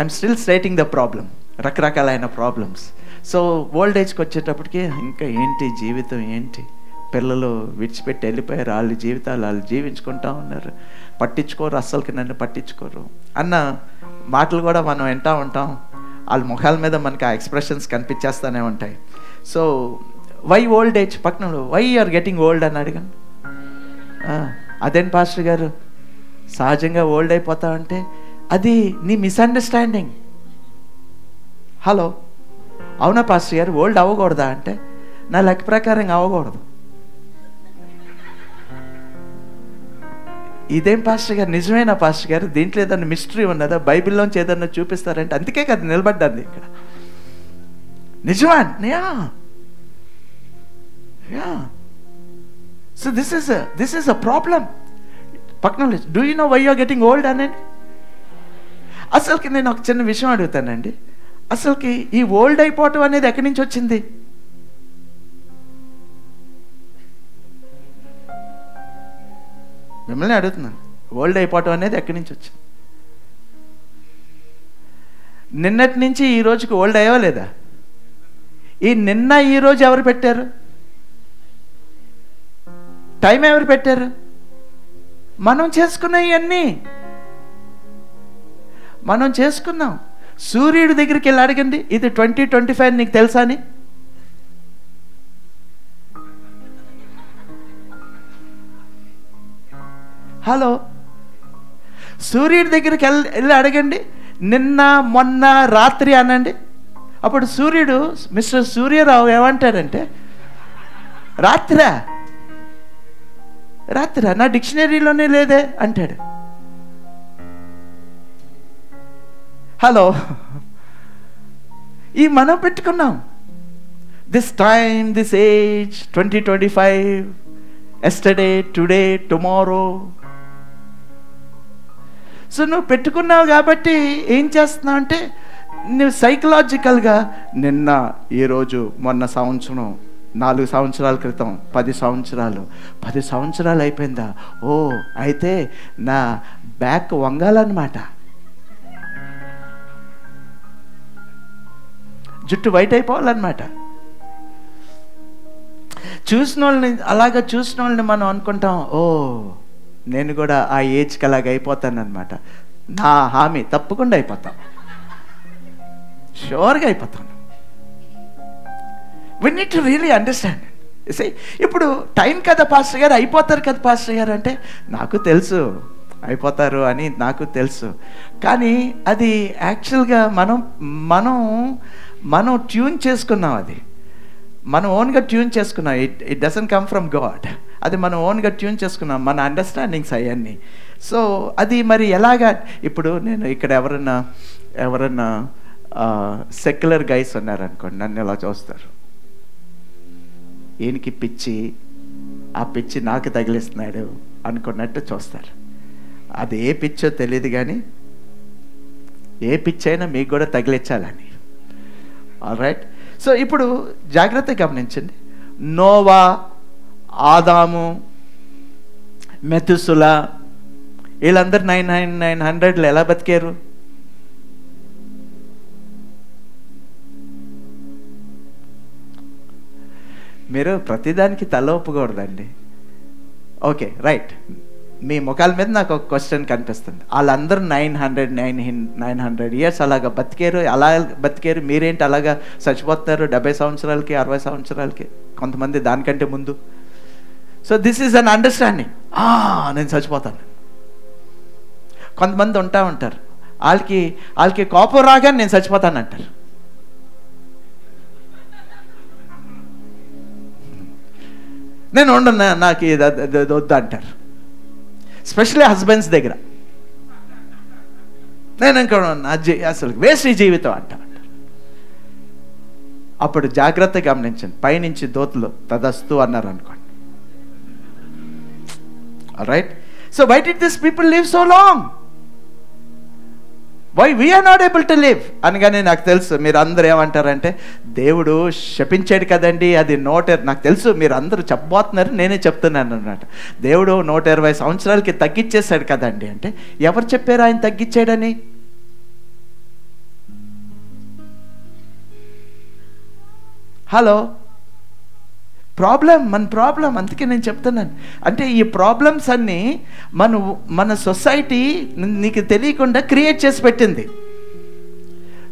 I'm still stating the problem, రకరకాలైన problems. So old ఏజ్కి వచ్చేటప్పటికి ఇంకా ఏంటి జీవితం, ఏంటి పిల్లలు విడిచిపెట్టి వెళ్ళిపోయారు, వాళ్ళ జీవితాలు వాళ్ళు జీవించుకుంటూ ఉన్నారు, పట్టించుకోరు, అస్సలకి నన్ను పట్టించుకోరు అన్న మాటలు కూడా మనం వింటూ ఉంటాం. వాళ్ళ ముఖాల మీద మనకి ఆ ఎక్స్ప్రెషన్స్ కనిపించేస్తూనే ఉంటాయి. సో వై ఓల్డ్ ఏజ్, పక్కన వై ఆర్ గెటింగ్ ఓల్డ్ అని అడిగాను. అదేం పాస్టర్ గారు సహజంగా ఓల్డ్ అయిపోతావంటే అది నీ మిస్అండర్స్టాండింగ్. హలో, అవునా పాస్టర్ గారు ఓల్డ్ అవ్వకూడదా అంటే నా లెక్క ప్రకారం అవ్వకూడదు. ఇదేం పాస్టర్ గారు నిజమేనా పాస్టర్ గారు, దీంట్లో ఏదన్నా మిస్టరీ ఉన్నదా, బైబిల్లోంచి ఏదన్నా చూపిస్తారంటే అందుకే కదా నిలబడ్డాను ఇక్కడ. నిజమా? So this is a problem. పక్కన do you know why you are getting old అనండి. అసలుకి నేను ఒక చిన్న విషయం అడుగుతానండి, అసలుకి ఈ ఓల్డ్ అయిపోవటం అనేది ఎక్కడి నుంచి వచ్చింది? మిమ్మల్ని అడుగుతున్నాను, ఓల్డ్ అయిపోవటం అనేది ఎక్కడి నుంచి వచ్చింది? నిన్నటి నుంచి ఈ రోజుకి ఓల్డ్ అయ్యవా లేదా? ఈ నిన్న ఈ రోజు ఎవరు పెట్టారు? టైం ఎవరు పెట్టారు? మనం చేసుకున్నాం, ఇవన్నీ మనం చేసుకున్నాం. సూర్యుడి దగ్గరికి వెళ్ళి అడగండి, ఇది 2025 నీకు తెలుసా అని. హలో, సూర్యుడి దగ్గరికి వెళ్ళి అడగండి, నిన్న మొన్న రాత్రి అనండి. అప్పుడు సూర్యుడు మిస్టర్ సూర్యరావు ఏమంటాడంటే రాత్రా రాత్రా నా డిక్షనరీలోనే లేదే అంటాడు. హలో, ఈ మనం పెట్టుకున్నాం this time, this age 2025, yesterday, today, tomorrow. So నువ్వు పెట్టుకున్నావు కాబట్టి ఏం చేస్తున్నావు అంటే నువ్వు సైకలాజికల్గా నిన్న, ఈరోజు, మొన్న, సంవత్సరం, 4 సంవత్సరాల క్రితం, 10 సంవత్సరాలు అయిపోయిందా, ఓ అయితే నా బ్యాక్ వంగాలన్నమాట, జుట్టు వైట్ అయిపోవాలన్నమాట. అలాగా చూసిన వాళ్ళని మనం అనుకుంటాం, ఓ నేను కూడా ఆ ఏజ్కి అలాగ అయిపోతానన్నమాట. నా హామీ తప్పకుండా అయిపోతాం, షూర్గా అయిపోతాను. We need to really understand. ఇప్పుడు టైం కదా పాస్టర్ గారు, అయిపోతారు కదా పాస్టర్ గారు అంటే నాకు తెలుసు అయిపోతారు అని నాకు తెలుసు. కానీ అది యాక్చువల్గా మనం ట్యూన్ చేసుకున్నాం, అది మనం ఓన్గా ట్యూన్ చేసుకున్నాం. It doesn't come from God, అది మనం ఓన్గా ట్యూన్ చేసుకున్నాం, మన అండర్స్టాండింగ్స్ అవన్నీ. సో అది మరి ఎలాగా? ఇప్పుడు నేను ఇక్కడ ఎవరన్నా సెక్యులర్ గైస్ ఉన్నారనుకోండి, నన్ను ఎలా చూస్తారు, ఈయనకి పిచ్చి, ఆ పిచ్చి నాకు తగిలిస్తున్నాడు అనుకున్నట్టు చూస్తారు. అది ఏ పిచ్చో తెలియదు, కానీ ఏ పిచ్చి అయినా మీకు కూడా తగిలించాలని. ఆల్రైట్. సో ఇప్పుడు జాగ్రత్తగా గమనించండి, నోవా, ఆదాము, మెతుసులా, వీళ్ళందరూ 900 ఎలా బతికారు? మీరు ప్రతిదానికి తల ఒప్పుకూడదండి. Okay, right. మీ ముఖాల మీద నాకు ఒక క్వశ్చన్ కనిపిస్తుంది. వాళ్ళందరూ 900 years అలాగా బతికారు. అలా బతికారు, మీరేంటి అలాగా చచ్చిపోతున్నారు 70 సంవత్సరాలకి, 60 సంవత్సరాలకి, కొంతమంది దానికంటే ముందు. So this is an understanding, నేను చచ్చిపోతాను. కొంతమంది ఉంటారు, వాళ్ళకి కోపం రాగానే నేను చచ్చిపోతాను అంటారు. నేను ఉండను, నాకు ఇది వద్దు అంటారు. స్పెషల్లీ హస్బెండ్స్ దగ్గర నేను ఇంకా అసలు వేస్ట్ ఈ జీవితం అంటారు. అప్పుడు జాగ్రత్తగా గమనించండి, పైనుంచి దోతులు తదస్తు అన్నారు అనుకోండి. Alright. So why did this people live so long? Why we are not able to live అనగానే నాకు తెలుసు మీరు అందరూ ఏమంటారంటే దేవుడు శపించాడు కదండి, అది నాకు తెలుసు మీరు అందరూ చెప్పబోతున్నారు, నేనే చెప్తున్నాను అన్నమాట. దేవుడు 120 సంవత్సరాలకి తగ్గించేశాడు కదండి అంటే ఎవరు చెప్పారు ఆయన తగ్గించాడని? హలో, మన ప్రాబ్లం. అందుకే నేను చెప్తున్నాను, అంటే ఈ ప్రాబ్లమ్స్ అన్నీ మన సొసైటీ నీకు తెలియకుండా క్రియేట్ చేసి పెట్టింది.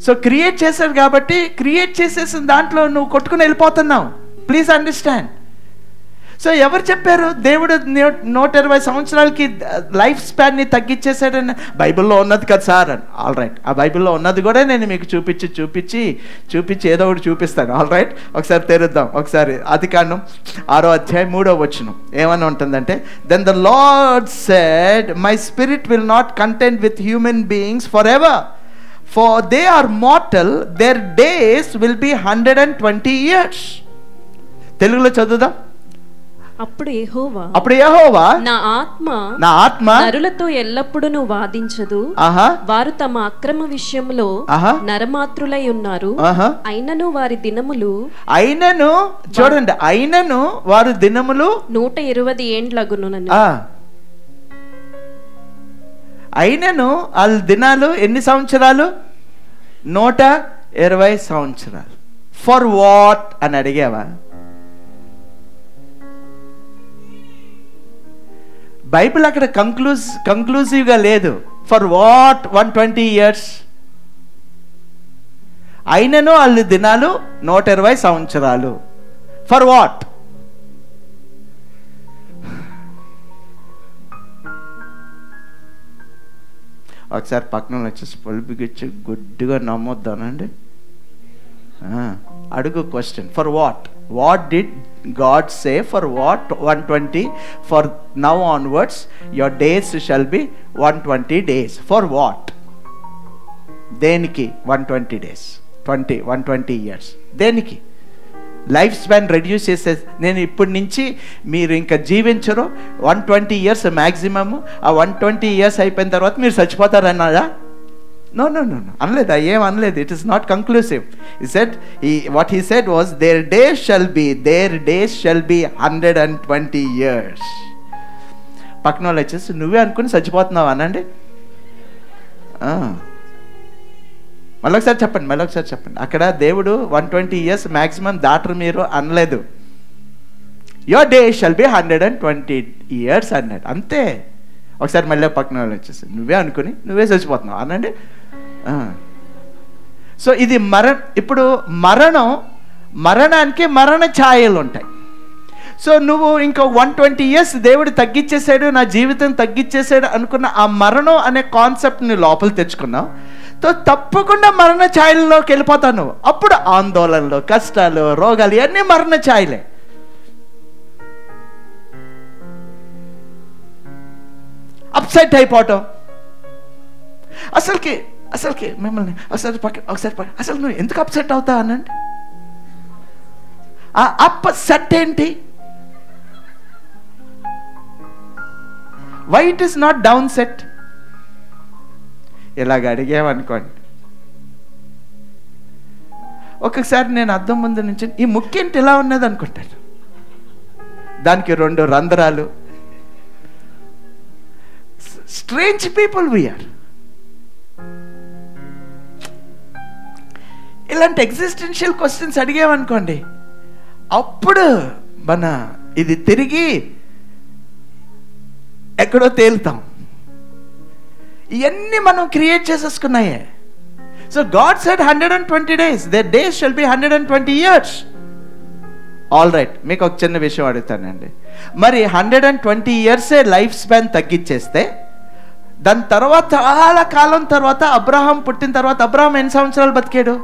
సో క్రియేట్ చేశారు కాబట్టి క్రియేట్ చేసేసిన దాంట్లో నువ్వు కొట్టుకుని వెళ్ళిపోతున్నావు. Please understand. సో ఎవరు చెప్పారు దేవుడు 120 సంవత్సరాలకి లైఫ్ స్పాన్ని తగ్గించేశాడని? బైబిల్లో ఉన్నది కదా సార్ అని. ఆల్ రైట్, ఆ బైబిల్లో ఉన్నది కూడా నేను మీకు చూపించి ఏదో ఒకటి చూపిస్తాను. ఆల్ రైట్, ఒకసారి తెరుద్దాం. ఒకసారి ఆదికాండం 6వ అధ్యాయం 3వ వచనం ఏమని ఉంటుందంటే, then the Lord said my spirit will not content with human beings for ever, for they are mortal, their days will be 120 years. తెలుగులో చదువుదాం. అప్పుడు యెహోవా నా ఆత్మ నరులతో ఎల్లప్పుడూ వాదించదు, వారు తమ అక్రమ విషయంలో నరమాత్రులై ఉన్నారు, అయినను వారి దినములు చూడండి, అయినను వారి దినములు 120 ఏండ్లగును. అయినను వాళ్ళ దినాలు ఎన్ని సంవత్సరాలు? 120 సంవత్సరాలు. ఫర్ వాట్ అని అడిగావా? బైబిల్ అక్కడ కంక్లూజివ్గా లేదు. For what 120 years? అయినను వాళ్ళ దినాలు 120 సంవత్సరాలు. For what? ఒకసారి పక్కన వచ్చేసి పొలిపికిచ్చి గుడ్డుగా నమ్మొద్దానండి. అడుగు question. For what did God say? For what 120? For now onwards your days shall be 120 days. For what? దేనికి 120 days? 120 years దేనికి? లైఫ్ స్పాన్ రెడ్యూస్ చేసే, నేను ఇప్పటి నుంచి మీరు ఇంకా జీవించరు, 120 years మ్యాక్సిమము. ఆ 120 years అయిపోయిన తర్వాత మీరు చచ్చిపోతారన్నారా? నో అనలేదు. ఏం అనలేదు. It is not conclusive. What he said was their days shall be 120 years. పక్కన వాళ్ళు వచ్చేసి నువ్వే అనుకుని చచ్చిపోతున్నావు అనండి. మళ్ళీ ఒకసారి చెప్పండి. అక్కడ దేవుడు 120 years మ్యాక్సిమం దాటరు మీరు అనలేదు. Your day shall be 120 years అన్నాడు. అంతే. ఒకసారి మళ్ళీ పక్కన వాళ్ళు వచ్చేసి నువ్వే అనుకుని నువ్వే చచ్చిపోతున్నావు అనండి. సో ఇది ఇప్పుడు మరణానికి మరణ ఛాయలు ఉంటాయి. సో నువ్వు ఇంకో 120 years దేవుడు తగ్గించేసాడు, నా జీవితం తగ్గించేసాడు అనుకున్న ఆ మరణం అనే కాన్సెప్ట్ని లోపల తెచ్చుకున్నావు. తప్పకుండా మరణ ఛాయల్లోకి వెళ్ళిపోతాను. అప్పుడు ఆందోళనలు, కష్టాలు, రోగాలు ఇవన్నీ మరణ ఛాయలే. అప్సెట్ అయిపోవటం. అసలుకి మిమ్మల్ని ఒకసారి అసలు నువ్వు ఎందుకు అప్సెట్ అవుతా అనండి. ఆ అప్సెట్ ఏంటి? Why it is not down set? ఇలాగ అడిగామనుకోండి, ఒక్కొక్కసారి నేను అద్దం ముందు నుంచి ఈ ముక్కేంటి ఇలా ఉన్నది అనుకుంటాను. దానికి 2 రంధ్రాలు. Strange people we are. ఇలాంటి ఎగ్జిస్టెన్షియల్ క్వశ్చన్స్ అడిగామనుకోండి, అప్పుడు ఇది తిరిగి ఎక్కడో తేలుతాం. ఇవన్నీ మనం క్రియేట్ చేసేసుకున్నాయే. So God said 120 days, their days shall be 120 years. All right, మీకు ఒక చిన్న విషయం అడుగుతానండి. మరి 120 years లైఫ్ స్పాన్ తగ్గించేస్తే దాని తర్వాత చాలా కాలం తర్వాత అబ్రహాం పుట్టిన తర్వాత అబ్రహాం ఎన్ని సంవత్సరాలు బతికాడు?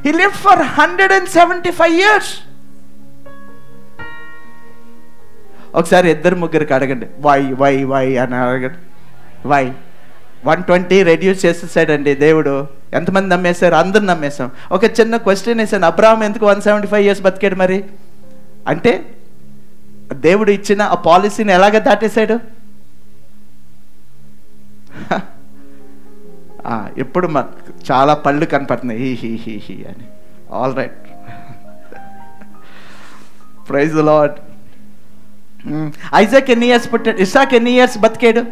He lived for 175 years. ఒకసారి 2-3 అడగండి, వై అని అడగండి. వై 120 రెడ్యూస్ చేసేసాడండి దేవుడు. ఎంతమంది నమ్మేశారు? అందరు నమ్మేశాం. ఒక చిన్న క్వశ్చన్ వేసాను, అబ్రహాం ఎందుకు 175 years బతికాడు? మరి అంటే దేవుడు ఇచ్చిన ఆ పాలసీని ఎలాగ దాటేశాడు? ఇప్పుడు చాలా పళ్ళు కనపడుతున్నాయి హీ అని. All right, praise the Lord. Isaac ఎన్ని ఇయర్స్ పుట్టాడు? ఇసాక్ ఎన్ని ఇయర్స్ బతికాడు?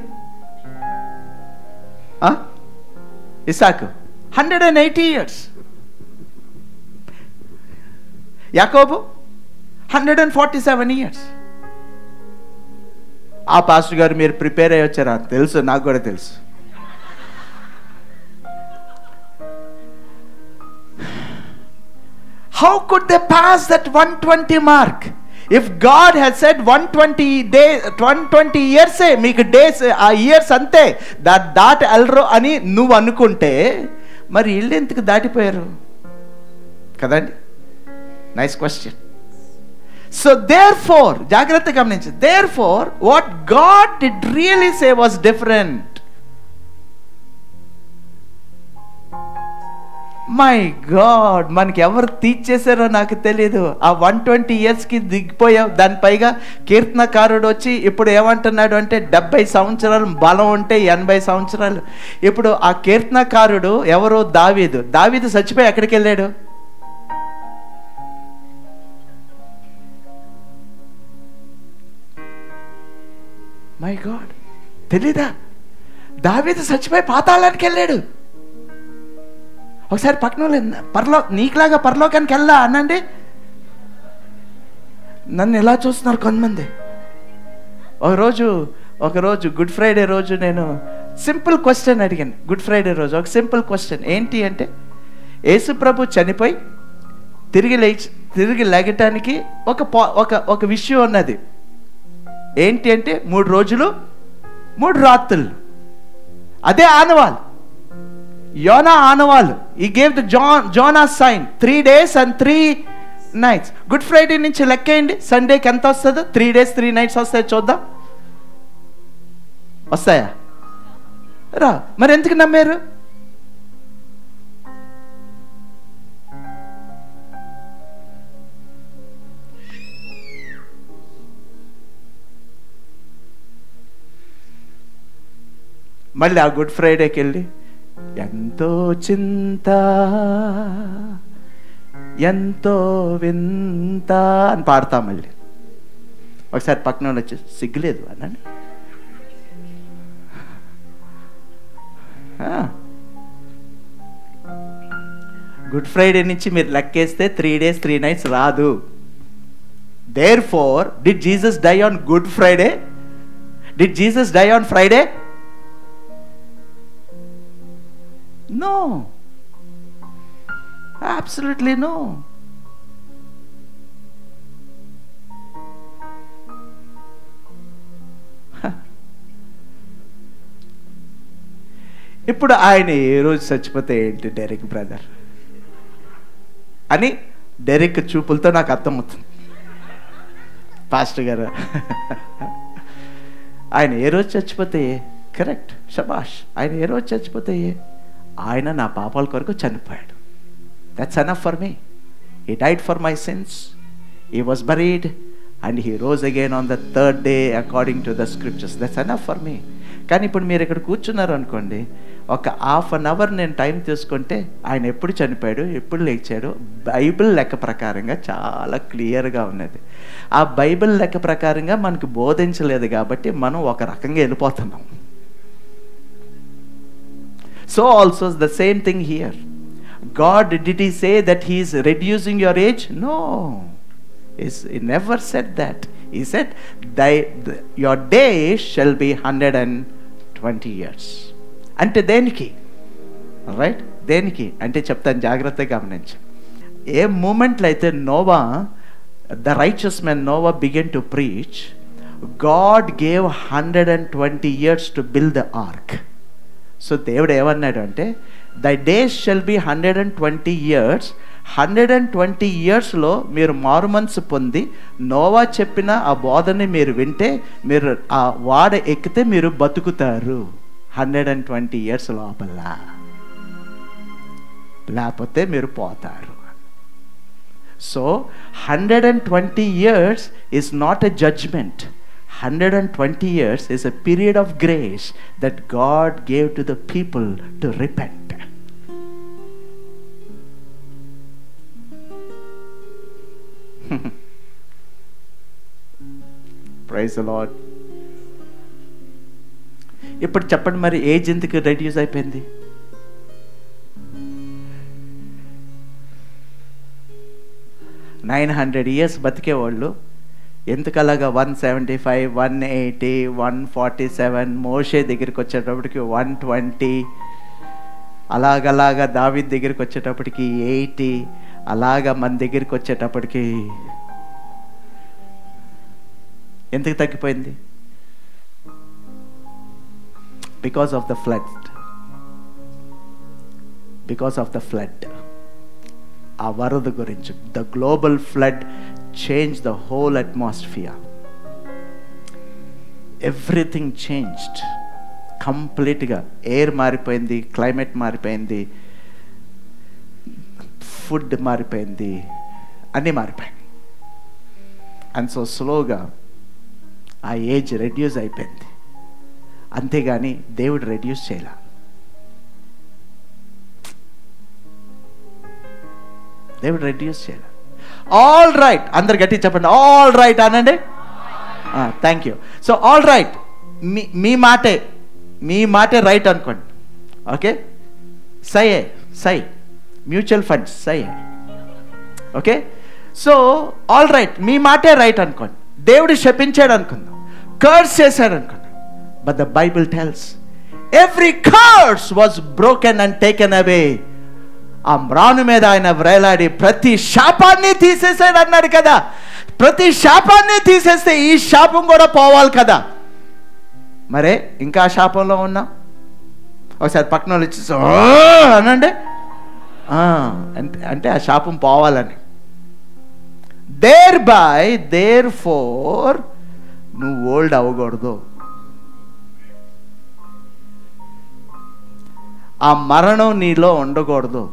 ఇసాకు 180 years. యాకోబు 147 years. ఆ పాస్టర్ గారు మీరు ప్రిపేర్ అయ్యి వచ్చారా? తెలుసు, నాకు కూడా తెలుసు. How could they pass that 120 mark? If God has said 120 days, 120 years, మీకు డేస్ ఆ ఇయర్స్ అంతే, దాటి వెళ్ళరు అని నువ్వు అనుకుంటే మరి వీళ్ళు ఎందుకు దాటిపోయారు కదండి? Nice question. సో therefore, జాగ్రత్తగా గమనించు, therefore what God did really say was different. My God, మనకి ఎవరు తీర్చేశారో నాకు తెలియదు. ఆ 120 yearsకి దిగిపోయావు. దాని పైగా కీర్తనకారుడు వచ్చి ఇప్పుడు ఏమంటున్నాడు అంటే 70 సంవత్సరాలు బలం ఉంటే 80 సంవత్సరాలు. ఇప్పుడు ఆ కీర్తనకారుడు ఎవరు? దావీదు చచ్చిపోయి ఎక్కడికి వెళ్ళాడు? మై గాడ్, తెలీదా? దావీదు చచ్చిపోయి పాతాళానికి వెళ్ళాడు. ఒకసారి పక్కన నీకులాగా పరలోకానికి వెళ్ళా అనండి. నన్ను ఎలా చూస్తున్నారు కొంతమంది. ఒకరోజు గుడ్ ఫ్రైడే రోజు నేను సింపుల్ క్వశ్చన్ అడిగాను. గుడ్ ఫ్రైడే రోజు ఒక సింపుల్ క్వశ్చన్ ఏంటి అంటే, యేసు ప్రభు చనిపోయి తిరిగి లేగటానికి ఒక విషయం ఉన్నది. ఏంటి అంటే 3 రోజులు 3 రాత్రులు. అదే ఆనవాళ్ళు, యోనా ఆనవాళ్ళు. He gave the Jonah sign 3 days and 3 nights. Good Friday నుంచి లెక్కేయండి, సండేకి ఎంత వస్తుందో? 3 days 3 nights వస్తాయి. చూద్దాం, వస్తాయా? రా. మరి ఎందుకు నమ్మారు? మళ్ళీ ఆ గుడ్ ఫ్రైడేకి వెళ్ళి ఎంతో చింత ఎంతో వింత అని పాడతాం. మళ్ళీ ఒకసారి పక్కన వచ్చి సిగ్గులేదు అన్నాను. గుడ్ ఫ్రైడే నుంచి మీరు లెక్కేస్తే 3 days 3 nights రాదు. Therefore, did Jesus die on Good Friday? Did Jesus die on Friday? No, absolutely no. ఇప్పుడు ఆయన ఏ రోజు చచ్చిపోతే ఏంటి డెరెక్ బ్రదర్ అని డెరెక్ చూపులతో నాకు అర్థమవుతుంది. పాస్టర్ గారు ఆయన ఏ రోజు చచ్చిపోతే కరెక్ట్, శబాష్. ఆయన ఏ రోజు చచ్చిపోతే ఆయన నా పాపాల కొరకు చనిపోయాడు. That's enough for me. He died for my since, he was buried and he rose again on the 3rd day according to the scriptures. That's enough for me. కానీ ఇప్పుడు మీరు ఇక్కడ కూర్చున్నారు అనుకోండి, ఒక 1/2 hour నేను టైం తీసుకుంటే ఆయన ఎప్పుడు చనిపోయాడు, ఎప్పుడు లేచాడు, బైబిల్ లెక్క ప్రకారంగా చాలా క్లియర్గా ఉన్నది. ఆ బైబిల్ లెక్క ప్రకారంగా మనకు బోధించలేదు కాబట్టి మనం ఒక రకంగా వెళ్ళిపోతున్నాం. So also the same thing here. God, did he say that he is reducing your age? No, he never said that. He said your days shall be 120 years. అంటే దేనికి? రైట్, దేనికి అంటే చెప్తాను, జాగ్రత్తగా గమనించు. ఏ మూమెంట్లో అయితే the righteous man Noah began to preach, God gave 120 years to build the ark. So దేవుడు ఏమన్నాడు అంటే, the days shall be 120 years. 120 yearsలో మీరు మారుమనసు పొంది నోవా చెప్పిన ఆ బోధని మీరు వింటే, మీరు ఆ వాడ ఎక్కితే మీరు బతుకుతారు 120 years లోపల, లేకపోతే మీరు పోతారు. So 120 years is not a judgment. 120 years is a period of grace that God gave to the people to repent. Praise the Lord. ఇప్పుడు చెప్పండి, మరి ఏజ్ ఎందుకు రెడ్యూస్ అయిపోయింది? 900 years బతికేవాళ్ళు ఎందుకలాగా 175, 180, 147, మోషే దగ్గరికి వచ్చేటప్పటికి 120, అలాగలాగా దావీద్ దగ్గరికి వచ్చేటప్పటికి 80, అలాగా మన దగ్గరికి వచ్చేటప్పటికి ఎందుకు తగ్గిపోయింది? Because of the flood. Because of the flood. ఆ వరద గురించి. The global flood change the whole atmosphere. Everything changed కంప్లీట్గా. ఎయిర్ మారిపోయింది, క్లైమేట్ మారిపోయింది, ఫుడ్ మారిపోయింది, అన్నీ మారిపోయింది. అండ్ సో స్లోగా ఆ ఏజ్ రెడ్యూస్ అయిపోయింది. అంతేగాని దేవుడు రెడ్యూస్ చేయలే. దేవుడు రెడ్యూస్ చేయాలి. ఆల్ రైట్, అందరు గట్టి చెప్పండి, ఆల్ రైట్ అనండి. Thank you. So all right, మీ మాటే రైట్ అనుకోండి. ఓకే, సై మ్యూచువల్ ఫండ్స్ సై. ఓకే, సో ఆల్ రైట్, మీ మాటే రైట్ అనుకోండి. దేవుడు శపించాడు అనుకుందాం, కర్స్ చేశాడు అనుకుందాం. But the Bible tells every curse was broken and taken away. ఆ మ్రాను మీద ఆయన వ్రేలాడి ప్రతి శాపాన్ని తీసేసాడు అన్నాడు కదా. ప్రతి శాపాన్ని తీసేస్తే ఈ శాపం కూడా పోవాలి కదా. మరే ఇంకా శాపంలో ఉన్నా? ఒకసారి పక్కన వాళ్ళు ఇచ్చి అనండి, అంటే ఆ శాపం పోవాలని. దేర్ ఫోర్ నువ్వు ఓల్డ్ అవ్వకూడదు. ఆ మరణం నీలో ఉండకూడదు.